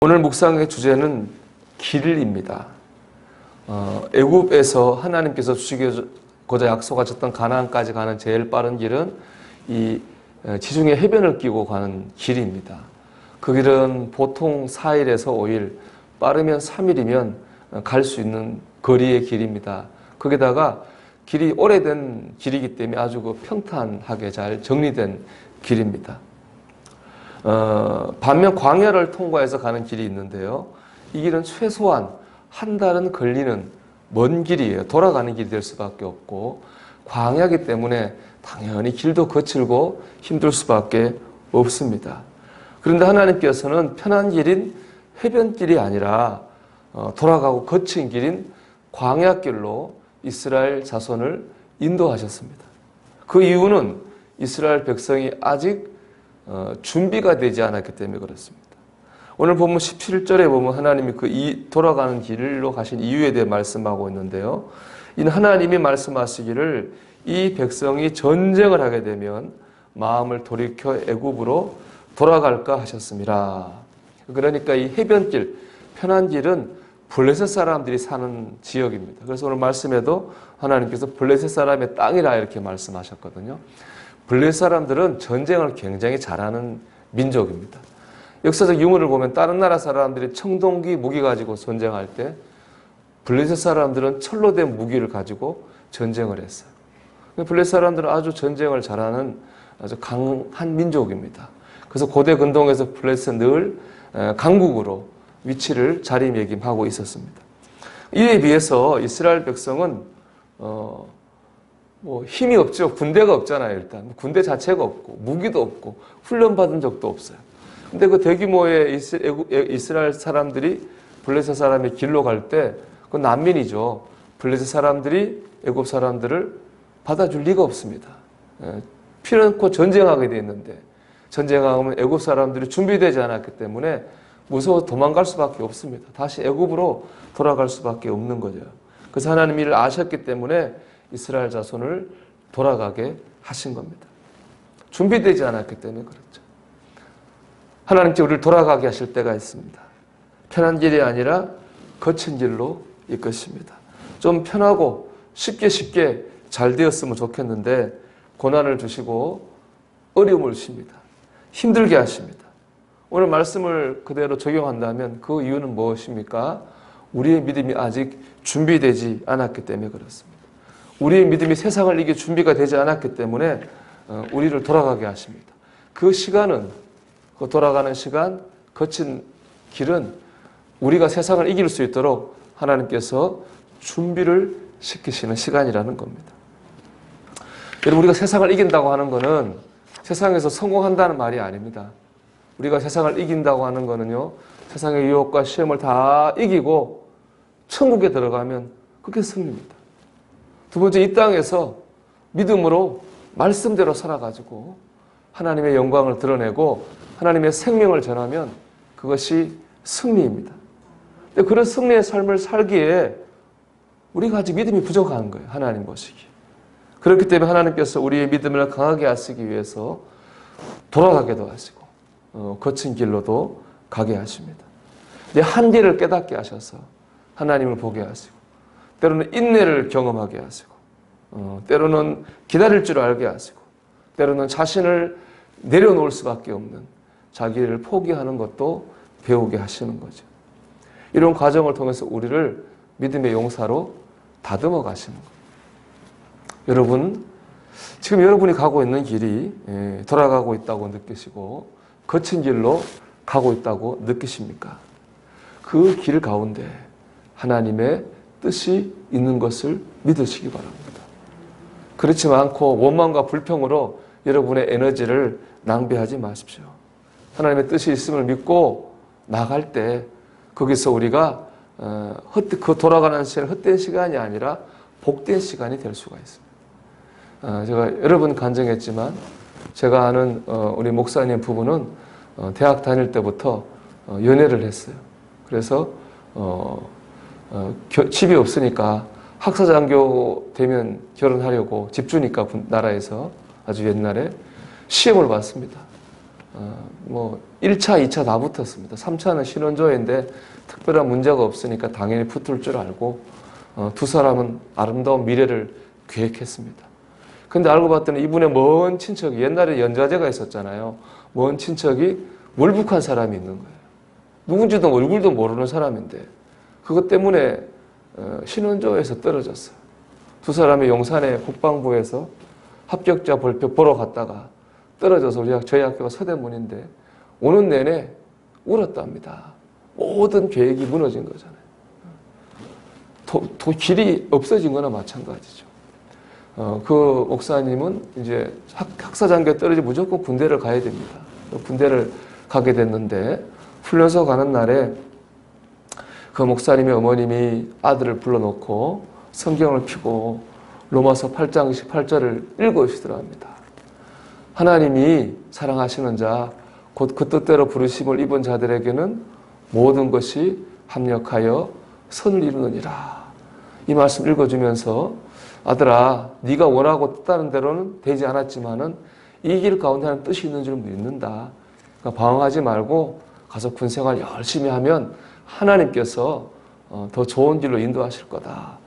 오늘 묵상의 주제는 길입니다. 애굽에서 하나님께서 주시고자 약속하셨던 가나안까지 가는 제일 빠른 길은 이 지중해 해변을 끼고 가는 길입니다. 그 길은 보통 4일에서 5일, 빠르면 3일이면 갈 수 있는 거리의 길입니다. 거기다가 길이 오래된 길이기 때문에 아주 평탄하게 잘 정리된 길입니다. 반면 광야를 통과해서 가는 길이 있는데요. 이 길은 최소한 한 달은 걸리는 먼 길이에요. 돌아가는 길이 될 수밖에 없고, 광야이기 때문에 당연히 길도 거칠고 힘들 수밖에 없습니다. 그런데 하나님께서는 편한 길인 해변길이 아니라 돌아가고 거친 길인 광야길로 이스라엘 자손을 인도하셨습니다. 그 이유는 이스라엘 백성이 아직 준비가 되지 않았기 때문에 그렇습니다. 오늘 본문 17절에 보면 하나님이 돌아가는 길로 가신 이유에 대해 말씀하고 있는데요. 이는 하나님이 말씀하시기를 이 백성이 전쟁을 하게 되면 마음을 돌이켜 애굽으로 돌아갈까 하셨습니다. 그러니까 이 해변길, 편한 길은 블레셋 사람들이 사는 지역입니다. 그래서 오늘 말씀에도 하나님께서 블레셋 사람의 땅이라 이렇게 말씀하셨거든요. 블레셋 사람들은 전쟁을 굉장히 잘하는 민족입니다. 역사적 유물을 보면 다른 나라 사람들이 청동기 무기 가지고 전쟁할 때 블레셋 사람들은 철로 된 무기를 가지고 전쟁을 했어요. 블레셋 사람들은 아주 전쟁을 잘하는 아주 강한 민족입니다. 그래서 고대 근동에서 블레셋은 늘 강국으로 위치를 자리매김하고 있었습니다. 이에 비해서 이스라엘 백성은 힘이 없죠. 군대가 없잖아요. 일단 군대 자체가 없고 무기도 없고 훈련받은 적도 없어요. 근데 그 대규모의 이스라엘 사람들이 블레셋 사람의 길로 갈 때 그 난민이죠. 블레셋 사람들이 애굽 사람들을 받아줄 리가 없습니다. 피놓고 전쟁하게 돼 있는데 전쟁하면 애굽 사람들이 준비되지 않았기 때문에 무서워 도망갈 수밖에 없습니다. 다시 애굽으로 돌아갈 수밖에 없는 거죠. 그래서 하나님이 이를 아셨기 때문에 이스라엘 자손을 돌아가게 하신 겁니다. 준비되지 않았기 때문에 그렇죠. 하나님께 우리를 돌아가게 하실 때가 있습니다. 편한 길이 아니라 거친 길로 이끄십니다. 좀 편하고 쉽게 잘 되었으면 좋겠는데 고난을 주시고 어려움을 주십니다. 힘들게 하십니다. 오늘 말씀을 그대로 적용한다면 그 이유는 무엇입니까? 우리의 믿음이 아직 준비되지 않았기 때문에 그렇습니다. 우리의 믿음이 세상을 이길 준비가 되지 않았기 때문에 우리를 돌아가게 하십니다. 그 시간은, 그 돌아가는 시간, 거친 길은 우리가 세상을 이길 수 있도록 하나님께서 준비를 시키시는 시간이라는 겁니다. 여러분, 우리가 세상을 이긴다고 하는 것은 세상에서 성공한다는 말이 아닙니다. 우리가 세상을 이긴다고 하는 것은요, 세상의 유혹과 시험을 다 이기고 천국에 들어가면 그게 승리입니다. 두 번째, 이 땅에서 믿음으로 말씀대로 살아가지고 하나님의 영광을 드러내고 하나님의 생명을 전하면 그것이 승리입니다. 근데 그런 승리의 삶을 살기에 우리가 아직 믿음이 부족한 거예요. 하나님 보시기에. 그렇기 때문에 하나님께서 우리의 믿음을 강하게 하시기 위해서 돌아가게도 하시고 거친 길로도 가게 하십니다. 내 한계를 깨닫게 하셔서 하나님을 보게 하시고 때로는 인내를 경험하게 하시고 때로는 기다릴 줄 알게 하시고 때로는 자신을 내려놓을 수밖에 없는 자기를 포기하는 것도 배우게 하시는 거죠. 이런 과정을 통해서 우리를 믿음의 용사로 다듬어 가시는 거예요. 여러분, 지금 여러분이 가고 있는 길이 돌아가고 있다고 느끼시고 거친 길로 가고 있다고 느끼십니까? 그 길 가운데 하나님의 뜻이 있는 것을 믿으시기 바랍니다. 그렇지 않고 원망과 불평으로 여러분의 에너지를 낭비하지 마십시오. 하나님의 뜻이 있음을 믿고 나갈 때 거기서 우리가 그 돌아가는 시간은 헛된 시간이 아니라 복된 시간이 될 수가 있습니다. 제가 여러 번 간증했지만 제가 아는 우리 목사님 부부는 대학 다닐 때부터 연애를 했어요. 그래서 집이 없으니까 학사장교 되면 결혼하려고 집 주니까 나라에서 아주 옛날에 시험을 봤습니다. 뭐 1차, 2차 다 붙었습니다. 3차는 신원조회인데 특별한 문제가 없으니까 당연히 붙을 줄 알고 두 사람은 아름다운 미래를 계획했습니다. 근데 알고 봤더니 이분의 먼 친척이, 옛날에 연좌제가 있었잖아요. 먼 친척이 월북한 사람이 있는 거예요. 누군지도 얼굴도 모르는 사람인데 그것 때문에 신원조회에서 떨어졌어요. 두 사람이 용산의 국방부에서 합격자 발표 보러 갔다가 떨어져서 저희 학교가 서대문인데 오는 내내 울었답니다. 모든 계획이 무너진 거잖아요. 길이 없어진 거나 마찬가지죠. 그 목사님은 이제 학사장교에 떨어지면 무조건 군대를 가야 됩니다. 군대를 가게 됐는데 훈련소 가는 날에 그 목사님의 어머님이 아들을 불러놓고 성경을 펴고 로마서 8장 18절을 읽으시더라 합니다. 하나님이 사랑하시는 자, 곧 그 뜻대로 부르심을 입은 자들에게는 모든 것이 합력하여 선을 이루느니라. 이 말씀 읽어주면서 아들아, 네가 원하고 뜻하는 대로는 되지 않았지만은 이 길 가운데는 뜻이 있는 줄 믿는다. 그러니까 방황하지 말고 가서 군생활 열심히 하면 하나님께서 더 좋은 길로 인도하실 거다.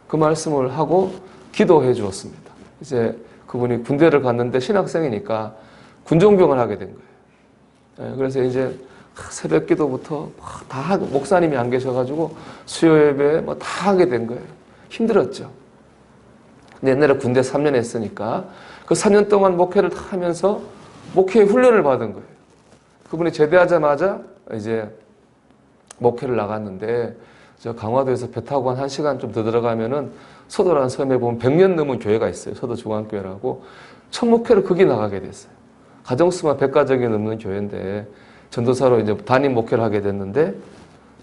그 말씀을 하고 기도해 주었습니다. 이제 그분이 군대를 갔는데 신학생이니까 군종병을 하게 된 거예요. 그래서 이제 새벽 기도부터 다 하고, 목사님이 안 계셔가지고 수요 예배 뭐 다 하게 된 거예요. 힘들었죠. 근데 옛날에 군대 3년 했으니까 그 4년 동안 목회를 다 하면서 목회 훈련을 받은 거예요. 그분이 제대하자마자 이제 목회를 나갔는데 저 강화도에서 배 타고 한 1시간 좀 더 들어가면은 서도라는 섬에 보면 100년 넘은 교회가 있어요. 서도중앙교회라고. 첫 목회를 거기 나가게 됐어요. 가정수만 100가정이 넘는 교회인데 전도사로 이제 담임 목회를 하게 됐는데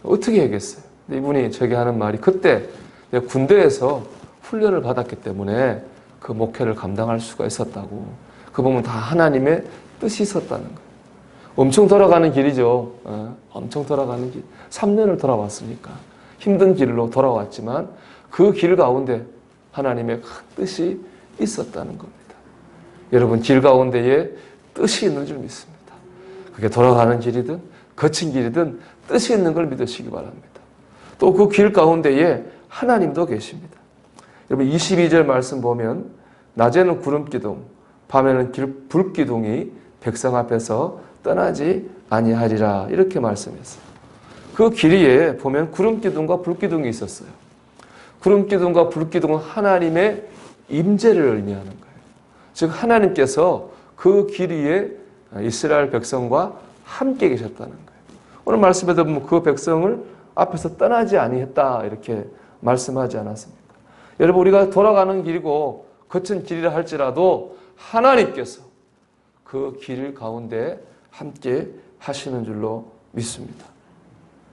어떻게 하겠어요? 근데 이분이 저에게 하는 말이 그때 내가 군대에서 훈련을 받았기 때문에 그 목회를 감당할 수가 있었다고. 그 보면 다 하나님의 뜻이 있었다는 거예요. 엄청 돌아가는 길이죠. 엄청 돌아가는 길. 3년을 돌아왔으니까. 힘든 길로 돌아왔지만 그 길 가운데 하나님의 큰 뜻이 있었다는 겁니다. 여러분, 길 가운데에 뜻이 있는 줄 믿습니다. 그게 돌아가는 길이든 거친 길이든 뜻이 있는 걸 믿으시기 바랍니다. 또 그 길 가운데에 하나님도 계십니다. 여러분 22절 말씀 보면 낮에는 구름기둥, 밤에는 불기둥이 백성 앞에서 떠나지 아니하리라 이렇게 말씀했어요. 그 길이에 보면 구름기둥과 불기둥이 있었어요. 구름기둥과 불기둥은 하나님의 임재를 의미하는 거예요. 즉 하나님께서 그 길 위에 이스라엘 백성과 함께 계셨다는 거예요. 오늘 말씀에도 보면 그 백성을 앞에서 떠나지 아니했다 이렇게 말씀하지 않았습니까? 여러분 우리가 돌아가는 길이고 거친 길이라 할지라도 하나님께서 그 길 가운데 함께 하시는 줄로 믿습니다.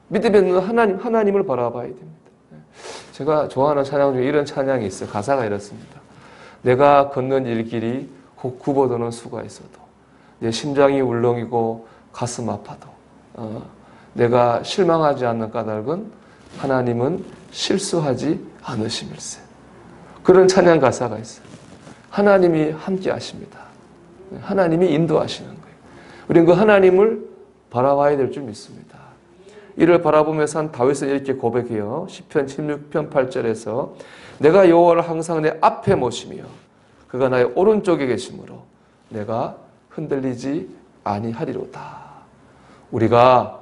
믿음에 있는 하나님을 바라봐야 됩니다. 제가 좋아하는 찬양 중에 이런 찬양이 있어요. 가사가 이렇습니다. 내가 걷는 일길이 곧 굽어드는 수가 있어도 내 심장이 울렁이고 가슴 아파도 내가 실망하지 않는 까닭은 하나님은 실수하지 않으심일세. 그런 찬양 가사가 있어요. 하나님이 함께 하십니다. 하나님이 인도하시는 거예요. 우리는 그 하나님을 바라봐야 될 줄 믿습니다. 이를 바라보면서 한 다윗은 이렇게 고백해요. 시편 16편 8절에서 내가 여호와를 항상 내 앞에 모시며 그가 나의 오른쪽에 계심으로 내가 흔들리지 아니하리로다. 우리가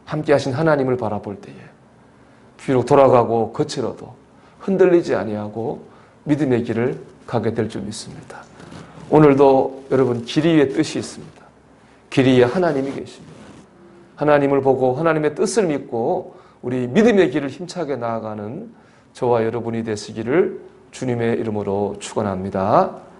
함께 하신 하나님을 바라볼 때에 비록 돌아가고 거칠어도 흔들리지 아니하고 믿음의 길을 가게 될 줄 믿습니다. 오늘도 여러분 길 위에 뜻이 있습니다. 길 위에 하나님이 계십니다. 하나님을 보고 하나님의 뜻을 믿고 우리 믿음의 길을 힘차게 나아가는 저와 여러분이 되시기를 주님의 이름으로 축원합니다.